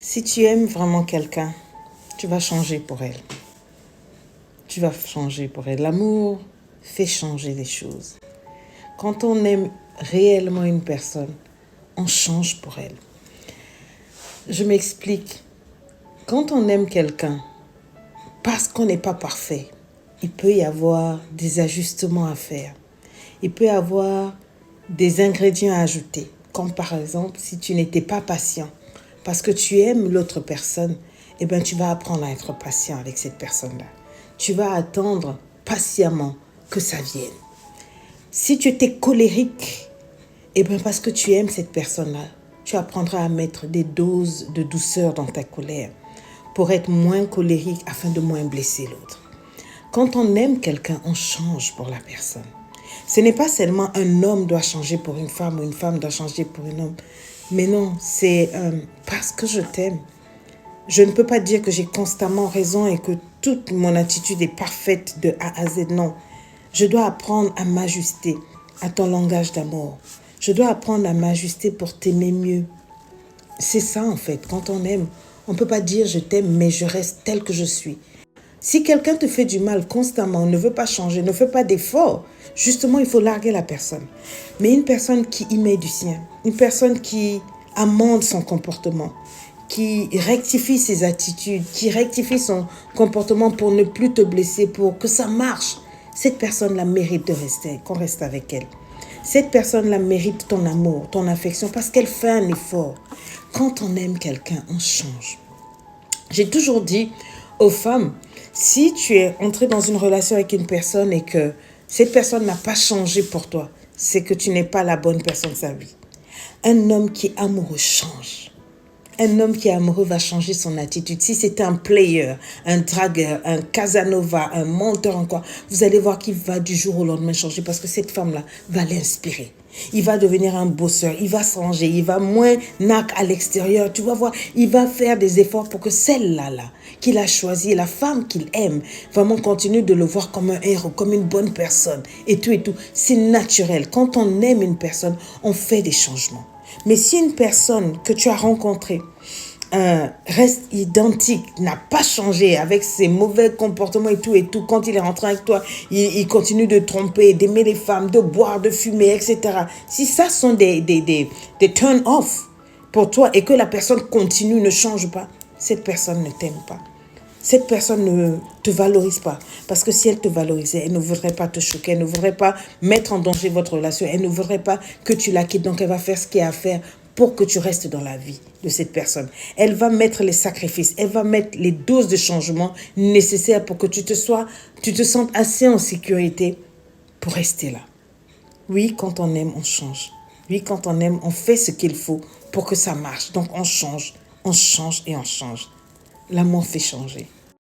Si tu aimes vraiment quelqu'un, tu vas changer pour elle. Tu vas changer pour elle. L'amour fait changer les choses. Quand on aime réellement une personne, on change pour elle. Je m'explique. Quand on aime quelqu'un, parce qu'on n'est pas parfait, il peut y avoir des ajustements à faire. Il peut y avoir des ingrédients à ajouter. Comme par exemple, si tu n'étais pas patient, parce que tu aimes l'autre personne, eh bien, tu vas apprendre à être patient avec cette personne-là. Tu vas attendre patiemment que ça vienne. Si tu étais colérique, eh bien, parce que tu aimes cette personne-là, tu apprendras à mettre des doses de douceur dans ta colère pour être moins colérique afin de moins blesser l'autre. Quand on aime quelqu'un, on change pour la personne. Ce n'est pas seulement un homme doit changer pour une femme ou une femme doit changer pour un homme. Mais non, c'est parce que je t'aime. Je ne peux pas dire que j'ai constamment raison et que toute mon attitude est parfaite de A à Z. Non, je dois apprendre à m'ajuster à ton langage d'amour. Je dois apprendre à m'ajuster pour t'aimer mieux. C'est ça en fait, quand on aime, on ne peut pas dire je t'aime mais je reste tel que je suis. Si quelqu'un te fait du mal constamment, ne veut pas changer, ne fait pas d'efforts, justement, il faut larguer la personne. Mais une personne qui y met du sien, une personne qui amende son comportement, qui rectifie ses attitudes, qui rectifie son comportement pour ne plus te blesser, pour que ça marche, cette personne-là mérite de rester, qu'on reste avec elle. Cette personne-là mérite ton amour, ton affection, parce qu'elle fait un effort. Quand on aime quelqu'un, on change. J'ai toujours dit aux femmes, si tu es entré dans une relation avec une personne et que cette personne n'a pas changé pour toi, c'est que tu n'es pas la bonne personne de sa vie. Un homme qui est amoureux change. Un homme qui est amoureux va changer son attitude. Si c'est un player, un dragueur, un Casanova, un menteur encore, vous allez voir qu'il va du jour au lendemain changer parce que cette femme-là va l'inspirer. Il va devenir un bosseur, il va s'arranger, il va moins nac à l'extérieur. Tu vas voir, il va faire des efforts pour que celle-là, qu'il a choisie, la femme qu'il aime, vraiment continue de le voir comme un héros, comme une bonne personne et tout et tout. C'est naturel. Quand on aime une personne, on fait des changements. Mais si une personne que tu as rencontrée reste identique, n'a pas changé avec ses mauvais comportements et tout, quand il est rentré avec toi, il continue de tromper, d'aimer les femmes, de boire, de fumer, etc. Si ça sont des turn-off pour toi et que la personne continue, ne change pas, cette personne ne t'aime pas. Cette personne ne te valorise pas. Parce que si elle te valorisait, elle ne voudrait pas te choquer, elle ne voudrait pas mettre en danger votre relation, elle ne voudrait pas que tu la quittes. Donc, elle va faire ce qu'il y a à faire pour que tu restes dans la vie de cette personne. Elle va mettre les sacrifices, elle va mettre les doses de changement nécessaires pour que tu te sentes assez en sécurité pour rester là. Oui, quand on aime, on change. Oui, quand on aime, on fait ce qu'il faut pour que ça marche. Donc, on change et on change. L'amour fait changer.